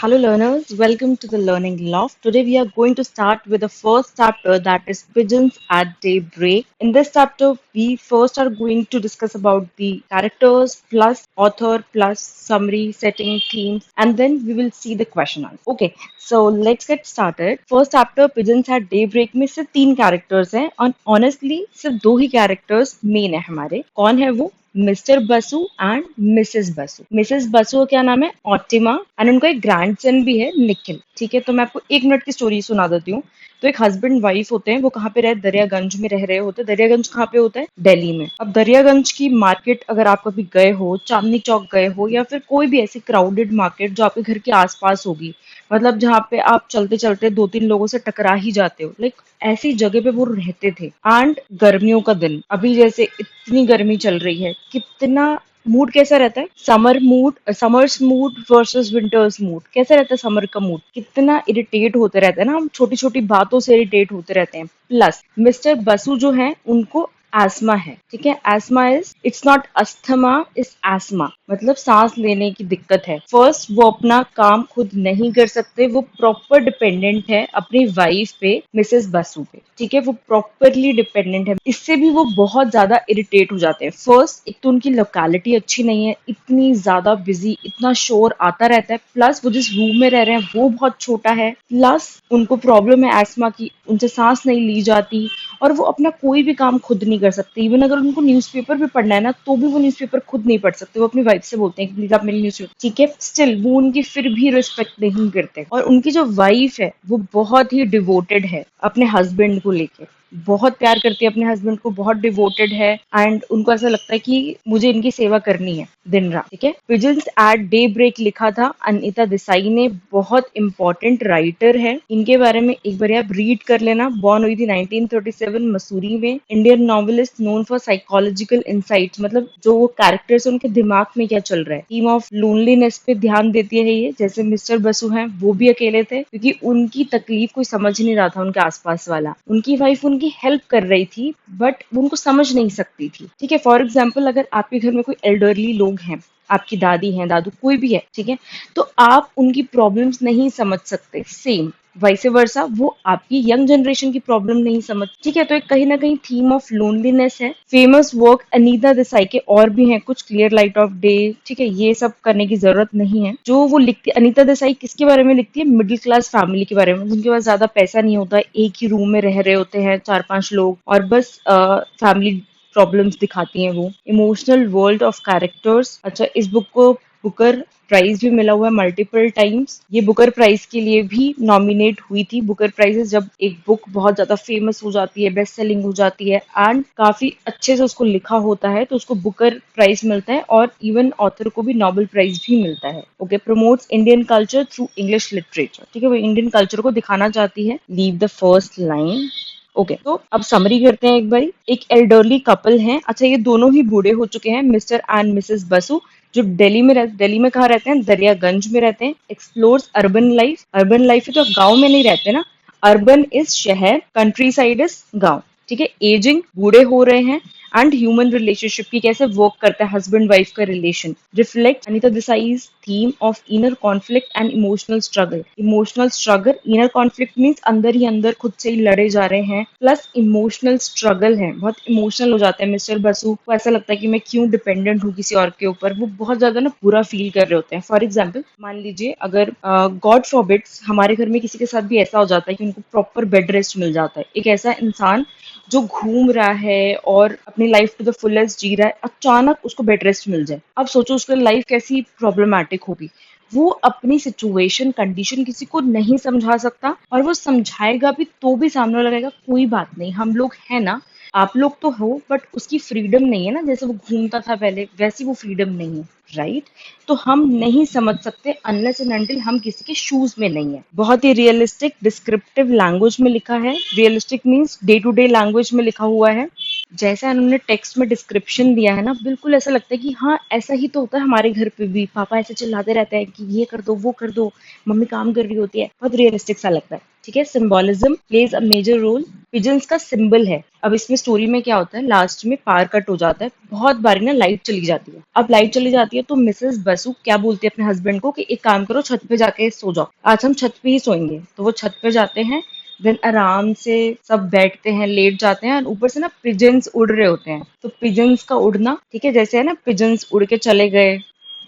Hello, learners. Welcome to the Learning Loft. Today, we are going to start with the first chapter that is Pigeons at Daybreak. In this chapter, we first are going to discuss about the characters plus author plus summary, setting, themes, and then we will see the question answer. Okay, so let's get started. First chapter Pigeons at Daybreak में सिर्फ 3 characters हैं और honestly सिर्फ 2 ही characters main है हमारे. कौन है वो? Mister Basu and Mrs Basu. Mrs Basu का क्या नाम है? ऑटिमा. एंड उनका एक ग्रैंडसन भी है, निखिल. ठीक है, तो मैं आपको 1 मिनट की स्टोरी सुना देती हूँ. तो एक हस्बैंड वाइफ होते हैं, वो कहाँ पे रहे? दरियागंज में रह रहे होते हैं. दरियागंज कहाँ पे होता है? दिल्ली में. अब दरियागंज की मार्केट अगर आप कभी गए हो, चांदनी चौक गए हो या फिर कोई भी ऐसी क्राउडेड मार्केट जो आपके घर के आसपास होगी, मतलब जहाँ पे आप चलते चलते 2-3 लोगों से टकरा ही जाते हो, लाइक ऐसी जगह पे वो रहते थे. एंड गर्मियों का दिन, अभी जैसे इतनी गर्मी चल रही है, कितना मूड कैसा रहता है? Summers mood versus winters mood. कैसा रहता है समर का मूड? कितना इरिटेट होते रहते हैं ना हम, छोटी छोटी बातों से इरिटेट होते रहते हैं. प्लस मिस्टर बसु जो है उनको एस्मा है. ठीक है, ESMA is, it's not asthma, is ESMA, मतलब सांस लेने की दिक्कत है. फर्स्ट, वो अपना काम खुद नहीं कर सकते, वो प्रॉपर डिपेंडेंट है अपनी वाइफ पे, मिसेस बसु पे. ठीक है, वो प्रॉपरली डिपेंडेंट है. इससे भी वो बहुत ज्यादा इरिटेट हो जाते हैं. फर्स्ट, एक तो उनकी लोकेलिटी अच्छी नहीं है, इतनी ज्यादा बिजी, इतना शोर आता रहता है. प्लस वो जिस रूम में रह रहे हैं वो बहुत छोटा है. प्लस उनको प्रॉब्लम है एस्मा की, उनसे सांस नहीं ली जाती और वो अपना कोई भी काम खुद नहीं कर सकते. इवन अगर उनको न्यूज़पेपर भी पढ़ना है ना, तो भी वो न्यूज़पेपर खुद नहीं पढ़ सकते. वो अपनी वाइफ से बोलते हैं कि प्लीज आप मेरी न्यूज़पेपर. ठीक है, स्टिल वो उनकी फिर भी रिस्पेक्ट नहीं करते. और उनकी जो वाइफ है वो बहुत ही डिवोटेड है अपने हस्बैंड को लेके, बहुत प्यार करती है अपने हस्बैंड को, बहुत डिवोटेड है. एंड उनको ऐसा लगता है कि मुझे इनकी सेवा करनी है दिन रात. ठीक है, पिजन्स एट डे ब्रेक लिखा था अनीता देसाई ने, बहुत इंपॉर्टेंट राइटर है. इनके बारे में एक बार आप रीड कर लेना. बॉर्न हुई थी 1937 मसूरी में. Indian novelist known for psychological insights, मतलब जो वो कैरेक्टर्स उनके दिमाग में क्या चल रहा है, थीम ऑफ लोनलीनेस पे ध्यान देती है ये. जैसे मिस्टर बसु हैं, वो भी अकेले थे क्योंकि उनकी तकलीफ कोई समझ नहीं रहा था उनके आसपास वाला. उनकी वाइफ उनकी हेल्प कर रही थी बट वो उनको समझ नहीं सकती थी. ठीक है, फॉर एग्जाम्पल अगर आपके घर में कोई एल्डरली लोग हैं, आपकी दादी हैं, दादू, कोई भी है, ठीक है, तो आप उनकी प्रॉब्लम्स नहीं समझ सकते. सेम वैसे वर्सा वो आपकी यंग जनरेशन की प्रॉब्लम नहीं समझ. ठीक है, तो एक कहीं ना कहीं थीम ऑफ लोनलीनेस है. फेमस वर्क अनीता देसाई के और भी हैं कुछ, क्लियर लाइट ऑफ डे. ठीक है, ये सब करने की जरूरत नहीं है. जो वो लिखती है अनीता देसाई, किसके बारे में लिखती है? मिडिल क्लास फैमिली के बारे में. उनके पास ज्यादा पैसा नहीं होता, एक ही रूम में रह रहे होते हैं 4-5 लोग और बस फैमिली प्रॉब्लम्स दिखाती हैं वो. Emotional world of characters. अच्छा, इस बुक को बुकर प्राइज भी मिला हुआ है मल्टीपल टाइम्स. ये बुकर प्राइज के लिए भी नॉमिनेट हुई थी. बुकर प्राइज जब एक बुक बहुत ज्यादा फेमस हो जाती है, बेस्ट सेलिंग हो जाती है एंड काफी अच्छे से उसको लिखा होता है, तो उसको बुकर प्राइज मिलता है और इवन ऑथर को भी नोबेल प्राइज भी मिलता है. Okay, promotes Indian culture through English literature. ठीक है, वो इंडियन कल्चर को दिखाना चाहती है. Leave the first line. Okay, तो अब समरी करते हैं एक बारी. एक एल्डरली कपल है. अच्छा, ये दोनों ही बूढ़े हो चुके हैं, मिस्टर एंड मिसेस बसु, जो दिल्ली में कहाँ रहते हैं? दरियागंज में रहते हैं. Explores urban life. Urban life है तो गांव में नहीं रहते ना. अर्बन इज शहर, कंट्री साइड इज गांव. ठीक है, एजिंग, बूढ़े हो रहे हैं. एंड ह्यूमन रिलेशनशिप की कैसे वर्क करता है हस्बैंड वाइफ का relation. Reflect Anita Desai's theme of inner conflict and emotional struggle. Emotional struggle, inner conflict means अंदर ही अंदर खुद से ही लड़े जा रहे हैं, प्लस इमोशनल स्ट्रगल है, बहुत इमोशनल हो जाते हैं मिस्टर बसु को. ऐसा लगता है कि मैं क्यों डिपेंडेंट हूँ किसी और के ऊपर. वो बहुत ज्यादा ना बुरा फील कर रहे होते हैं. फॉर एग्जाम्पल मान लीजिए अगर गॉड फॉरबिड्स हमारे घर में किसी के साथ भी ऐसा हो जाता है कि उनको प्रॉपर बेड रेस्ट मिल जाता है, एक ऐसा इंसान जो घूम रहा है और अपनी लाइफ टू द फुलेस्ट जी रहा है, अचानक उसको बेड रेस्ट मिल जाए, अब सोचो उसकी लाइफ कैसी प्रॉब्लमेटिक होगी. वो अपनी सिचुएशन कंडीशन किसी को नहीं समझा सकता और वो समझाएगा भी तो भी सामने वाला लगेगा कोई बात नहीं, हम लोग हैं ना, आप लोग तो हो, बट उसकी फ्रीडम नहीं है ना, जैसे वो घूमता था पहले वैसी वो फ्रीडम नहीं है. राइट, तो हम नहीं समझ सकते अनलेस एंड अनटिल हम किसी के शूज में नहीं है. बहुत ही रियलिस्टिक डिस्क्रिप्टिव लैंग्वेज में लिखा है. Realistic means day to day language में लिखा हुआ है. जैसा उन्होंने टेक्स्ट में डिस्क्रिप्शन दिया है ना, बिल्कुल ऐसा लगता है कि हाँ ऐसा ही तो होता है हमारे घर पे भी. पापा ऐसे चिल्लाते रहते हैं कि ये कर दो वो कर दो, मम्मी काम कर रही होती है, बहुत रियलिस्टिक सा लगता है. ठीक है, symbolism plays a major role. Pigeons का सिंबल है। अब इसमें स्टोरी में क्या होता है, लास्ट में पावर कट हो जाता है, बहुत बारी ना लाइट चली जाती है। अब लाइट चली जाती है तो मिसेस बसु क्या बोलती है अपने हस्बैंड को कि एक काम करो, छत पे जाके सो जाओ, आज हम छत पे ही सोएंगे। तो वो छत पे जाते हैं, देन आराम से सब बैठते हैं, लेट जाते हैं, और ऊपर से ना पिजन्स उड़ रहे होते हैं। तो पिजन्स का उड़ना, ठीक है, जैसे है ना पिजन्स उड़ के चले गए,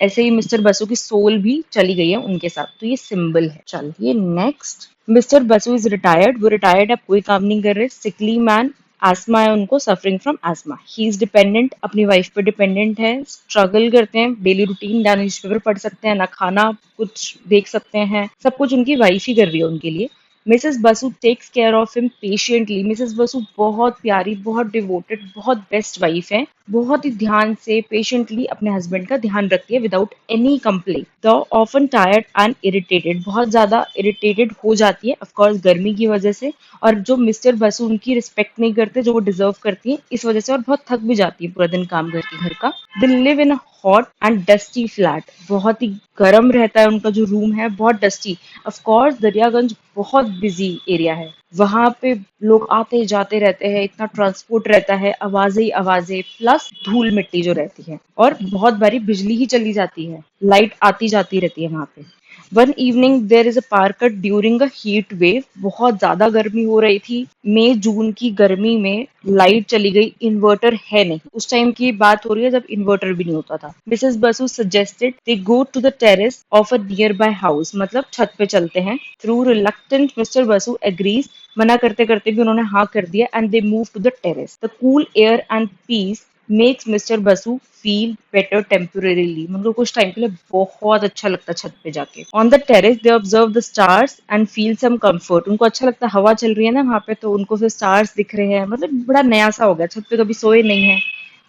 ऐसे ही मिस्टर बसु की सोल भी चली गई है उनके साथ। तो ये सिंबल है। चलिए next, mister Basu is retired. वो रिटायर्ड, अब कोई काम नहीं कर रहे। सिकली मैन, आस्मा है उनको, suffering from asthma. He is dependent, अपनी वाइफ पे डिपेंडेंट है। स्ट्रगल करते हैं, डेली रूटीन, ना न्यूज़पेपर पढ़ सकते हैं, ना खाना कुछ देख सकते हैं, सब कुछ उनकी वाइफ ही कर रही है उनके लिए। Mrs Basu takes care of him patiently. Mrs Basu बहुत प्यारी, बहुत डिवोटेड, बहुत बेस्ट वाइफ है। बहुत ही ध्यान से पेशेंटली अपने हस्बैंड का ध्यान रखती है without any complaint. The often tired and irritated, बहुत ज्यादा इरिटेटेड हो जाती है ऑफकोर्स गर्मी की वजह से, और जो मिस्टर बसु उनकी रिस्पेक्ट नहीं करते जो वो डिजर्व करती है इस वजह से, और बहुत थक भी जाती है पूरा दिन काम करके घर का। They live in hot and dusty flat, बहुत ही गर्म रहता है उनका जो रूम है, बहुत डस्टी। ऑफ कोर्स दरियागंज बहुत बिजी एरिया है, वहां पे लोग आते जाते रहते हैं, इतना ट्रांसपोर्ट रहता है, आवाजें ही आवाजें, प्लस धूल मिट्टी जो रहती है, और बहुत बारी बिजली ही चली जाती है, लाइट आती जाती रहती है वहां पे। One evening there is a power cut during a heat wave. बहुत ज्यादा गर्मी हो रही थी, मई जून की गर्मी में लाइट चली गई। इन्वर्टर है नहीं, उस टाइम की बात हो रही है जब इन्वर्टर भी नहीं होता था। Mrs Basu suggested they go to the terrace of a nearby house, मतलब छत पे चलते हैं। Though reluctant Mr Basu agrees, मना करते करते भी उन्होंने हाँ कर दिया, and they move to the terrace. The cool air and peace makes Mr Basu feel better temporarily, मतलब कुछ टाइम के लिए बहुत अच्छा लगता है छत पे जाके। On the terrace they observe the stars and feel some comfort, उनको अच्छा लगता है, हवा चल रही है ना वहां पे, तो उनको फिर स्टार्स दिख रहे हैं, मतलब बड़ा नया सा हो गया। छत पे कभी सोए नहीं है,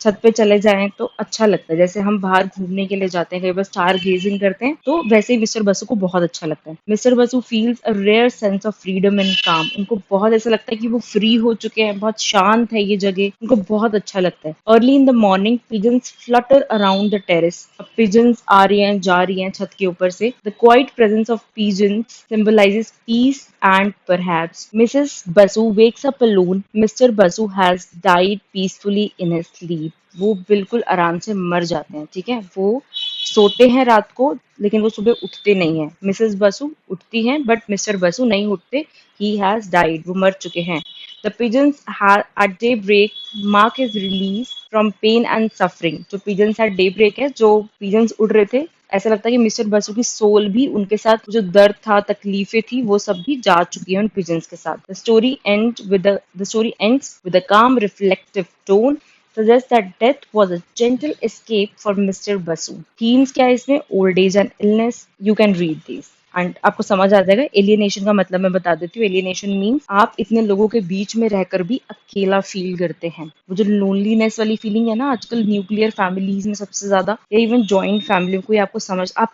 छत पे चले जाएं तो अच्छा लगता है। जैसे हम बाहर घूमने के लिए जाते हैं, कई बार स्टार गेजिंग करते हैं, तो वैसे ही मिस्टर बसु को बहुत अच्छा लगता है। Mr Basu feels a rare sense of freedom and calm, उनको बहुत ऐसा लगता है कि वो फ्री हो चुके हैं, बहुत शांत है ये जगह, उनको बहुत अच्छा लगता है। Early in the morning pigeons flutter around the terrace, अब पिजन्स आ रही हैं जा रही हैं छत के ऊपर से। The quiet presence of pigeons symbolizes peace and perhaps Mrs. Basu wakes up alone. Mr. Basu has died peacefully in his sleep. वो बिल्कुल आराम से मर जाते हैं, ठीक है, वो सोते हैं रात को, लेकिन वो सुबह उठते नहीं है। मिसेस बसु उठती हैं बट मिस्टर बसु नहीं उठते। ही हैज डाइड, वो मर चुके हैं। The pigeons at daybreak mark is release from pain and suffering. जो पिजन्स एट डे ब्रेक है, जो पिजन्स उड़ रहे थे, ऐसा लगता है कि मिस्टर बसु की सोल भी उनके साथ, जो दर्द था, तकलीफें थी, वो सब भी जा चुकी है उन पिजन्स के साथ। The story ends with a calm reflective tone suggests that death was a gentle escape for Mr. Basu. Themes क्या है इसमें? Old age and illness. You can read these. And आपको समझ आ जाएगा। एलियनेशन का मतलब मैं बता देती हूँ। एलियनेशन मीन्स आप इतने लोगों के बीच में रहकर भी अकेला फील करते हैं। वो जो लोनलीनेस वाली फीलिंग है ना, आजकल न्यूक्लियर फैमिलीज में सबसे ज्यादा, या इवन जॉइंट फैमिली में, कोई आपको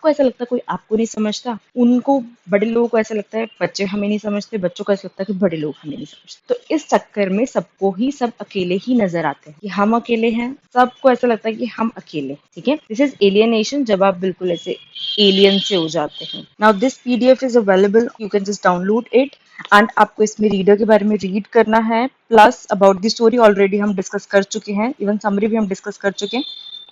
ऐसा लगता है कोई आपको नहीं समझता, उनको, बड़े लोगों को ऐसा लगता है बच्चे हमें नहीं समझते, बच्चों को ऐसा लगता है कि बड़े लोग हमें नहीं समझते। तो इस चक्कर में सबको ही सब अकेले ही नजर आते हैं कि हम अकेले हैं, सबको ऐसा लगता है कि हम अकेले, ठीक है। दिस इज एलियनेशन, जब आप बिल्कुल ऐसे एलियन से हो जाते हैं। Now this PDF is available, you can just download it, and आपको इसमें रीडर के बारे में रीड करना है, plus about the story already हम डिस्कस कर चुके हैं, इवन समरी भी हम डिस्कस कर चुके हैं।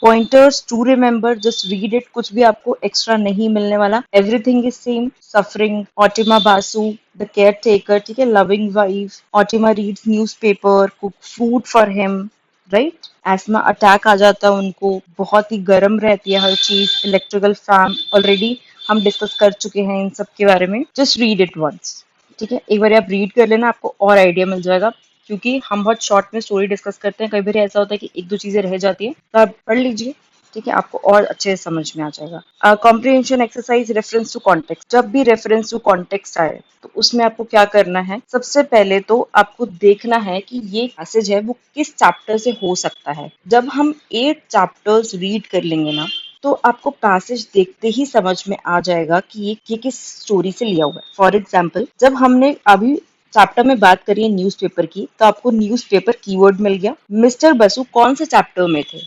Pointers to remember, just read it, कुछ भी आपको एक्स्ट्रा नहीं मिलने वाला। Everything is same. Suffering, Otima Basu the caretaker, ठीक है, loving wife, Otima reads newspaper, cook food for him, right. Asthma attack आ जाता है उनको, बहुत ही गर्म रहती है हर चीज। इलेक्ट्रिकल फैन ऑलरेडी हम डिस्कस कर चुके हैं इन सब के बारे में। जस्ट रीड इट वंस, ठीक है, एक बार आप रीड कर लेना, आपको और आइडिया मिल जाएगा, क्योंकि हम बहुत शॉर्ट में स्टोरी डिस्कस करते हैं, कई बार ऐसा होता है कि एक दो चीजें रह जाती हैं, तो आप पढ़ लीजिए, ठीक है, आपको और अच्छे से समझ में आ जाएगा। Comprehension exercise, reference to context. जब भी रेफरेंस टू कॉन्टेक्स्ट आए तो उसमें आपको क्या करना है, सबसे पहले तो आपको देखना है कि ये पैसेज है वो किस चैप्टर से हो सकता है। जब हम 8 चैप्टर्स रीड कर लेंगे ना, तो आपको पैसेज देखते ही समझ में आ जाएगा कि ये किस स्टोरी से लिया हुआ है। फॉर एग्जाम्पल, जब हमने अभी चैप्टर में बात करी है न्यूज़पेपर की, तो आपको न्यूज़पेपर कीवर्ड मिल गया। मिस्टर बसु कौन से चैप्टर में थे?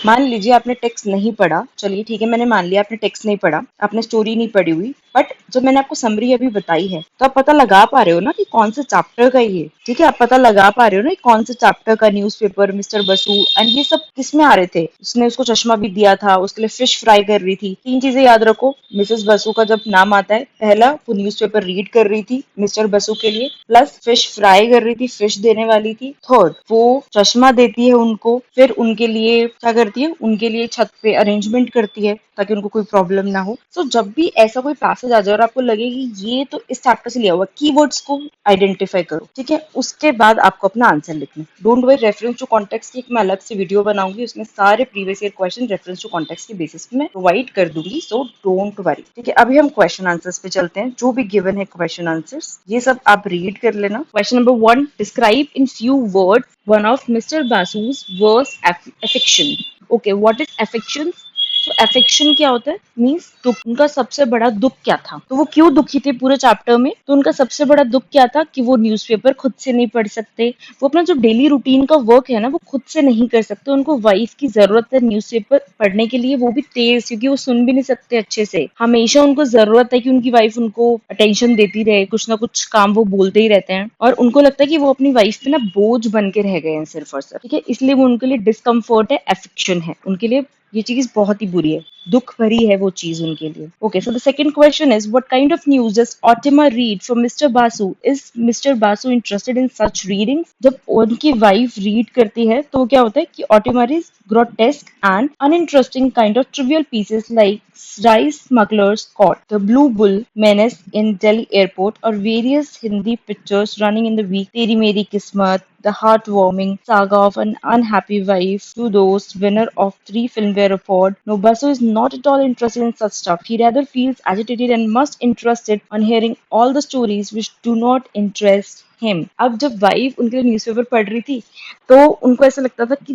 मान लीजिए आपने टेक्स्ट नहीं पढ़ा, चलिए ठीक है, मैंने मान लिया आपने टेक्स्ट नहीं पढ़ा, आपने स्टोरी नहीं पढ़ी हुई, बट जब मैंने आपको समरी अभी बताई है तो आप पता लगा पा रहे हो ना कि कौन से चैप्टर का ये, ठीक है, आप पता लगा पा रहे हो ना कि कौन से चैप्टर का न्यूज़पेपर मिस्टर बसु एंड ये सब किस में आ रहे थे। उसने उसको चश्मा भी दिया था, उसके लिए फिश फ्राई कर रही थी। तीन चीजें याद रखो, मिसेस बसु का जब नाम आता है, पहला वो न्यूज़पेपर रीड कर रही थी मिस्टर बसु के लिए, प्लस फिश फ्राई कर रही थी, फिश देने वाली थी, थर्ड वो चश्मा देती है उनको, फिर उनके लिए क्या करती है, उनके लिए छत पे अरेंजमेंट करती है ताकि उनको कोई प्रॉब्लम ना हो। सो जब भी ऐसा कोई पैसेज आ जाए और आपको लगे कि ये तो इस चैप्टर से लिया हुआ, कीवर्ड्स को आइडेंटिफाई करो, ठीक है, उसके बाद आपको अपना आंसर लिखना है। Don't worry, reference to context की एक मैं अलग से वीडियो बनाऊंगी, उसमें सारे previous year question reference to context के बेसिस पे मैं प्रोवाइड कर दूंगी, सो डोंट वरी, ठीक है। अभी हम क्वेश्चन आंसर्स पे चलते हैं, जो भी गिवन है क्वेश्चन आंसर्स ये सब आप रीड कर लेना। Question number 1, describe in few words one of Mr. Basu's worst affection. Okay, what is affection? तो अफेक्शन क्या होता है, मीन्स दुख। उनका सबसे बड़ा दुख क्या था, तो वो क्यों दुखी थे पूरे चैप्टर में, तो उनका सबसे बड़ा दुख क्या था कि वो न्यूज़पेपर खुद से नहीं पढ़ सकते, वो अपना जो डेली रूटीन का वर्क है ना वो खुद से नहीं कर सकते, उनको वाइफ की जरूरत है न्यूज़पेपर पढ़ने के लिए, वो भी तेज, क्योंकि वो सुन भी नहीं सकते अच्छे से, हमेशा उनको जरूरत है कि उनकी वाइफ उनको अटेंशन देती रहे, कुछ ना कुछ काम वो बोलते ही रहते हैं, और उनको लगता है कि वो अपनी वाइफ पे ना बोझ बन के रह गए हैं सिर्फ और सिर्फ, ठीक है, इसलिए वो उनके लिए डिस्कम्फर्ट है, एफिक्शन है उनके लिए, ये चीज बहुत ही बुरी है, दुख भरी है वो चीज उनके लिए। Okay, so the second question is what kind of news does Otima read from Mr Basu, is Mr Basu interested in such readings. जब उनकी वाइफ रीड करती है तो क्या होता है कि ऑटिमा reads grotesque and uninteresting kind of trivial pieces like rice smugglers caught, the blue bull menace in Delhi airport, or various Hindi pictures running in the week, Teri Meri Kismat, the heartwarming saga of an unhappy wife to those winner of 3 Filmfare Award. No, Basu is not at all interested in such stuff. He rather feels agitated and much interested on hearing all the stories which do not interest him. अब जब wife उनके लिए newspaper पढ़ रही थी तो उनको ऐसा लगता था कि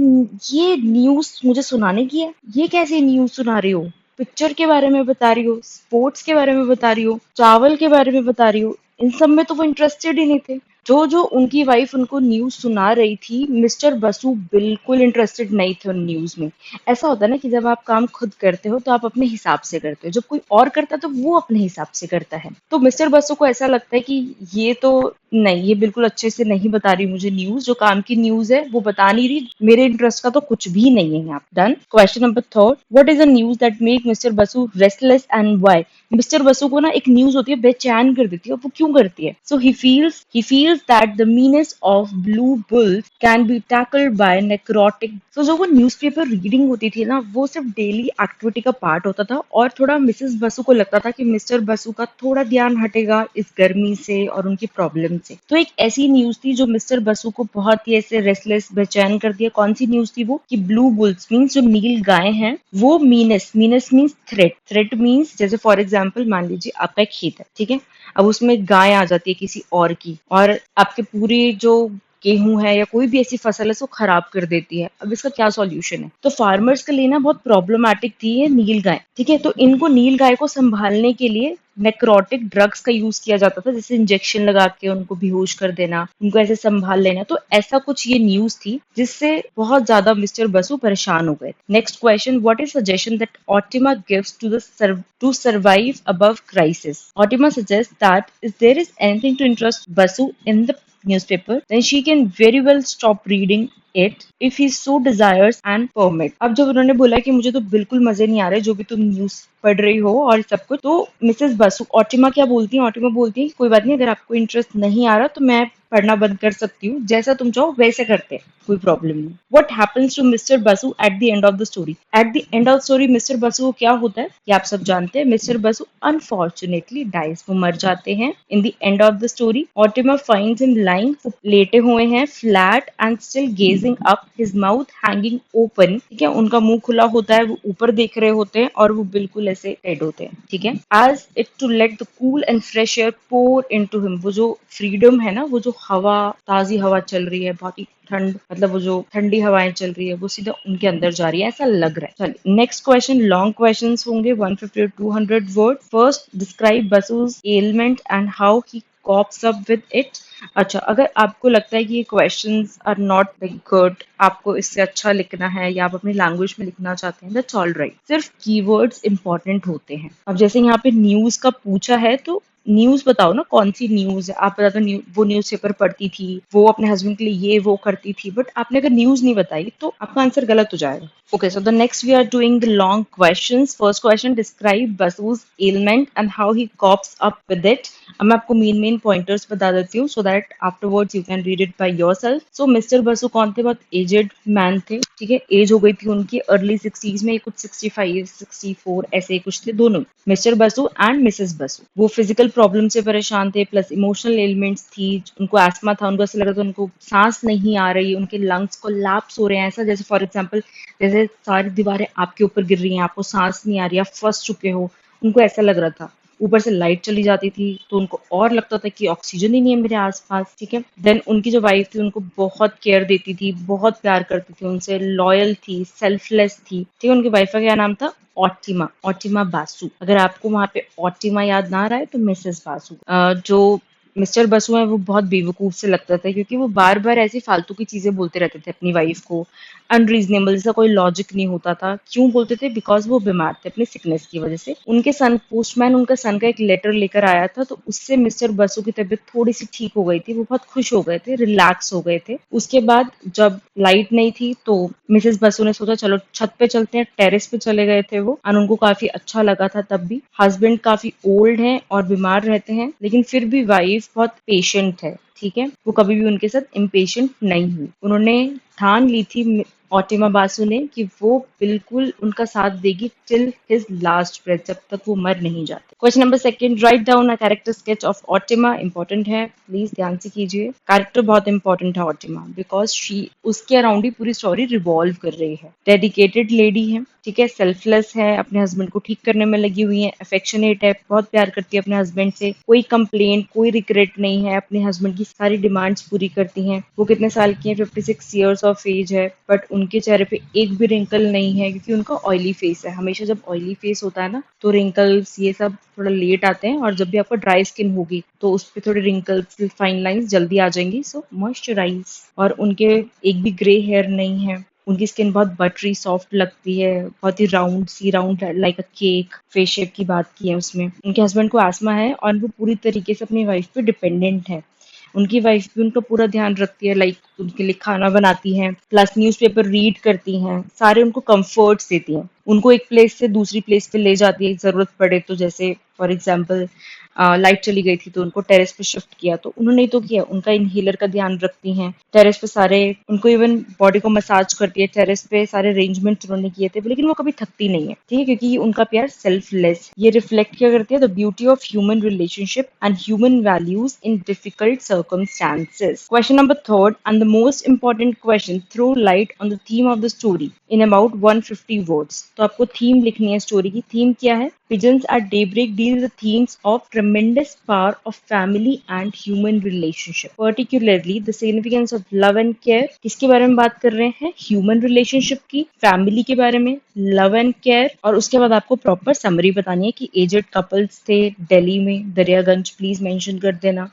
ये न्यूज़ मुझे सुनाने की है, ये कैसी न्यूज़ सुना रही हो, पिक्चर के बारे में बता रही हो, स्पोर्ट्स के बारे में बता रही हो, चावल के बारे में बता रही हो, इन सब में तो वो इंटरेस्टेड ही नहीं थे। जो जो उनकी वाइफ उनको न्यूज सुना रही थी, मिस्टर बसु बिल्कुल इंटरेस्टेड नहीं थे उन न्यूज में। ऐसा होता है ना कि जब आप काम खुद करते हो तो आप अपने हिसाब से करते हो, जब कोई और करता है तो वो अपने हिसाब से करता है। तो मिस्टर बसु को ऐसा लगता है कि ये तो नहीं, ये बिल्कुल अच्छे से नहीं बता रही मुझे न्यूज, जो काम की न्यूज है वो बता नहीं रही, मेरे इंटरेस्ट का तो कुछ भी नहीं है यहाँ। Done. Question number 3, what is a news that make mister Basu restless and why. Mister Basu को ना एक न्यूज होती है बेचैन कर देती है, और वो क्यों करती है, so he feels that the meanness of blue bulls can be tackled by necrotic. सो जो वो न्यूज़पेपर रीडिंग होती थी ना वो सिर्फ डेली एक्टिविटी का पार्ट होता था, और थोड़ा मिसेस बसु को लगता था कि मिस्टर बसु का थोड़ा ध्यान हटेगा इस गर्मी से और उनकी प्रॉब्लम से। तो एक ऐसी न्यूज थी जो मिस्टर बसु को बहुत ही ऐसे रेस्टलेस बेचैन कर दिया। कौन सी न्यूज थी वो, कि ब्लू बुल्स मीन्स जो नील गाय हैं वो मीनस मीन्स थ्रेट मीन्स, जैसे फॉर एग्जाम्पल मान लीजिए आपका एक खेत है, ठीक है, अब उसमें गाय आ जाती है किसी और की, और आपके पूरे जो गेहूं है या कोई भी ऐसी फसल है उसको खराब कर देती है। अब इसका क्या सॉल्यूशन है, तो फार्मर्स के लिए ना बहुत प्रॉब्लमेटिक थी ये नील गाय, ठीक है, तो इनको नील गाय को संभालने के लिए नेक्रोटिक ड्रग्स का यूज किया जाता था, जैसे इंजेक्शन लगा के उनको बेहोश कर देना, उनको ऐसे संभाल लेना। तो ऐसा कुछ ये न्यूज थी जिससे बहुत ज्यादा मिस्टर बसु परेशान हो गए। Next question, what is suggestion that Otima gives to survive above crisis. Otima suggest that if there is anything to interest Basu in the newspaper, then she can very well stop reading it if he so desires and permit। अब जब उन्होंने बोला कि मुझे तो बिल्कुल मजे नहीं आ रहे जो भी तुम न्यूज पढ़ रही हो और सब कुछ, तो मिसेस बसु, ऑटिमा क्या बोलती हैं, ऑटिमा बोलती है कोई बात नहीं, अगर आपको इंटरेस्ट नहीं आ रहा तो मैं पढ़ना बंद कर सकती हूँ, जैसा तुम चाहो वैसे करते हैं, कोई प्रॉब्लम नहीं। What happens to Mr Basu at the end of the story. At the end of story Mr Basu को क्या होता है ये आप सब जानते हैं, मिस्टर बसु अनफॉर्चुनेटली डाइज, वो मर जाते हैं। In the end of the story Otima finds him lying, लेटे हुए हैं flat and still gazing up, his mouth hanging open, ठीक है, उनका मुंह खुला होता है, वो ऊपर देख रहे होते हैं और वो बिल्कुल ऐसे डेड होते हैं, ठीक है। As it to let the cool and fresh air pour into him, वो जो फ्रीडम है ना, वो जो हवा, ताजी हवा चल रही है, बहुत ही ठंड, मतलब वो जो ठंडी हवाएं चल रही है वो सीधा उनके अंदर जा रही है, ऐसा लग रहा है। चलिए नेक्स्ट क्वेश्चन, लॉन्ग क्वेश्चंस होंगे 150 to 200 word. First, describe Basu's ailment and how he copes up with it. अच्छा, अगर आपको लगता है कि ये questions are not like good, आपको इससे अच्छा लिखना है या आप अपनी लैंग्वेज में लिखना चाहते हैं, दैट्स ऑल राइट। सिर्फ कीवर्ड्स इंपॉर्टेंट होते हैं। अब जैसे यहाँ पे न्यूज का पूछा है, तो न्यूज बताओ ना, कौन सी न्यूज है। आप बता दो वो न्यूज़पेपर पढ़ती थी, वो अपने हस्बैंड के लिए ये वो करती थी, बट आपने अगर न्यूज नहीं बताई तो आपका आंसर गलत हो जाएगा। Okay, so the next we are doing the long questions. First question, describe Basu's ailment and how he copes up with it. अब मैं आपको मेन पॉइंटर्स बता देती हूँ so that afterwards you can read it by yourself. So mister Basu कौन थे? बहुत aged man थे, ठीक है। एज हो गई थी उनकी अर्ली 60s में, कुछ 65 64 ऐसे ही कुछ थे दोनों, mister Basu and Mrs Basu. वो फिजिकल प्रॉब्लम से परेशान थे, प्लस इमोशनल एलिमेंट्स थी। उनको एस्मा था, उनको ऐसा लग रहा था उनको सांस नहीं आ रही, उनके लंग्स कोलैप्स हो रहे हैं, ऐसा जैसे फॉर एग्जाम्पल जैसे सारी दीवारें आपके ऊपर गिर रही हैं, आपको सांस नहीं आ रही, आप फंस चुके हो, उनको ऐसा लग रहा था। ऊपर से लाइट चली जाती थी तो उनको और लगता था कि ऑक्सीजन ही नहीं है मेरे आसपास, ठीक है। देन उनकी जो वाइफ थी उनको बहुत केयर देती थी, बहुत प्यार करती थी उनसे, लॉयल थी, सेल्फलेस थी, ठीक है। उनकी वाइफ का क्या नाम था? ऑटिमा, ऑटिमा बासु। अगर आपको वहां पे ऑटिमा याद ना आ रहा है तो मिसेस बासु। जो मिस्टर बसु है वो बहुत बेवकूफ से लगता था, क्योंकि वो बार बार ऐसी फालतू की चीजें बोलते रहते थे अपनी वाइफ को, अनरीजनेबल, जैसा कोई लॉजिक नहीं होता था। क्यों बोलते थे? बिकॉज वो बीमार थे अपनी सिकनेस की वजह से। उनके सन पोस्टमैन उनका सन का एक लेटर लेकर आया था, तो उससे मिस्टर बसु की तबीयत थोड़ी सी ठीक हो गई थी, वो बहुत खुश हो गए थे, रिलैक्स हो गए थे। उसके बाद जब लाइट नहीं थी तो मिसेस बसु ने सोचा चलो छत पे चलते हैं, टेरेस पे चले गए थे वो, और उनको काफी अच्छा लगा था तब भी। हस्बैंड काफी ओल्ड हैं और बीमार रहते हैं, लेकिन फिर भी वाइफ बहुत पेशेंट है, ठीक है। वो कभी भी उनके साथ इम्पेशेंट नहीं हुई। उन्होंने ठान ली थी ऑटिमा बासु ने कि वो बिल्कुल उनका साथ देगी टिल हिज लास्ट ब्रेथ, जब तक वो मर नहीं जाते। Question number second, write down a character sketch of Otima. Important है, प्लीज ध्यान से कीजिए। कैरेक्टर बहुत इंपॉर्टेंट है ऑटिमा, बिकॉज शी उसके अराउंड ही पूरी स्टोरी रिवॉल्व कर रही है। डेडिकेटेड लेडी है, ठीक है, सेल्फलेस है, अपने हस्बैंड को ठीक करने में लगी हुई है, अफेक्शनेट है, बहुत प्यार करती है अपने हस्बैंड से, कोई कंप्लेंट कोई रिग्रेट नहीं है, अपने हस्बैंड की सारी डिमांड्स पूरी करती हैं। वो कितने साल की है? 56 ईयर्स ऑफ एज है, बट उनके चेहरे पे एक भी रिंकल नहीं है, क्योंकि उनका ऑयली फेस है। हमेशा जब ऑयली फेस होता है ना तो रिंकल्स ये सब थोड़ा लेट आते हैं, और जब भी आपका ड्राई स्किन होगी तो उस पर थोड़े रिंकल्स फाइन लाइंस जल्दी आ जाएंगी। सो मॉइस्चराइज। और उनके एक भी ग्रे हेयर नहीं है, उनकी स्किन बहुत बटरी सॉफ्ट लगती है, बहुत ही राउंड सी, round like a cake face shape की बात की है उसमें। उनके हस्बैंड को आस्मा है और वो पूरी तरीके से अपनी वाइफ पे डिपेंडेंट है। उनकी वाइफ भी उनका पूरा ध्यान रखती है, लाइक उनके लिए खाना बनाती हैं, प्लस न्यूज़पेपर रीड करती हैं, सारे उनको कंफर्ट्स देती हैं, उनको एक प्लेस से दूसरी प्लेस पे ले जाती है जरूरत पड़े तो। जैसे फॉर एग्जाम्पल लाइट चली गई थी तो उनको टेरेस पे शिफ्ट किया, तो उन्होंने ही तो किया। उनका इनहेलर का ध्यान रखती हैं, टेरेस पे सारे उनको इवन बॉडी को मसाज करती है, टेरेस पे सारे अरेंजमेंट उन्होंने किए थे, लेकिन वो कभी थकती नहीं है, ठीक है, क्योंकि ये उनका प्यार सेल्फलेस। ये रिफ्लेक्ट क्या करती है? The beauty of human relationship and human values in difficult circumstances. Question number third and the most important question, throw light on the theme of the story in about 150 words. तो आपको theme लिखनी है story की। Theme क्या है? Pigeons at Daybreak deal with the themes of tremendous power of family and human relationship, particularly the significance of love and care. किसके बारे में बात कर रहे हैं? ह्यूमन रिलेशनशिप की, फैमिली के बारे में, लव एंड केयर। और उसके बाद आपको प्रॉपर समरी बतानी है कि एजेड कपल्स थे दिल्ली में, दरियागंज, प्लीज मेंशन कर देना।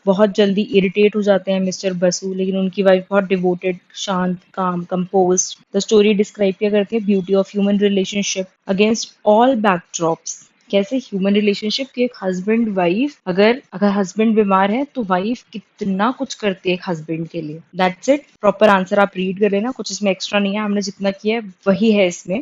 बहुत जल्दी इरिटेट हो जाते हैं मिस्टर बसु, लेकिन उनकी वाइफ बहुत डिवोटेड, शांत, काम, कंपोज्ड। द स्टोरी डिस्क्राइब क्या करती है? Beauty of human relationship against all backdrops. कैसे ह्यूमन रिलेशनशिप की, एक हस्बैंड वाइफ, अगर अगर हस्बैंड बीमार है तो वाइफ कितना कुछ करती है एक हस्बैंड के लिए। That's it. प्रॉपर आंसर आप रीड कर लेना, कुछ इसमें एक्स्ट्रा नहीं है, हमने जितना किया है वही है इसमें,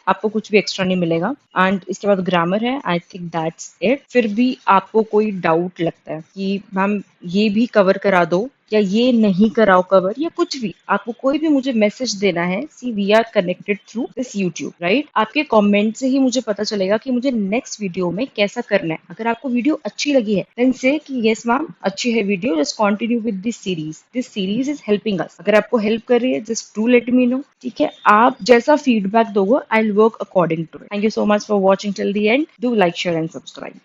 आपको कुछ भी एक्स्ट्रा नहीं मिलेगा। एंड इसके बाद ग्रामर है, आई थिंक दैट्स इट। फिर भी आपको कोई डाउट लगता है कि मैम ये भी कवर करा दो या ये नहीं कराओ कवर, या कुछ भी, आपको कोई भी मुझे मैसेज देना है, see we are connected through this YouTube, right. आपके कमेंट से ही मुझे पता चलेगा कि मुझे नेक्स्ट वीडियो में कैसा करना है। अगर आपको वीडियो अच्छी लगी है देन से कि यस मैम अच्छी है video, just continue with this series is helping us. अगर आपको हेल्प कर रही है just do let me know, ठीक है। आप जैसा फीडबैक दोगे I will work according to it. Thank you so much for watching till the end. Do like, share and subscribe.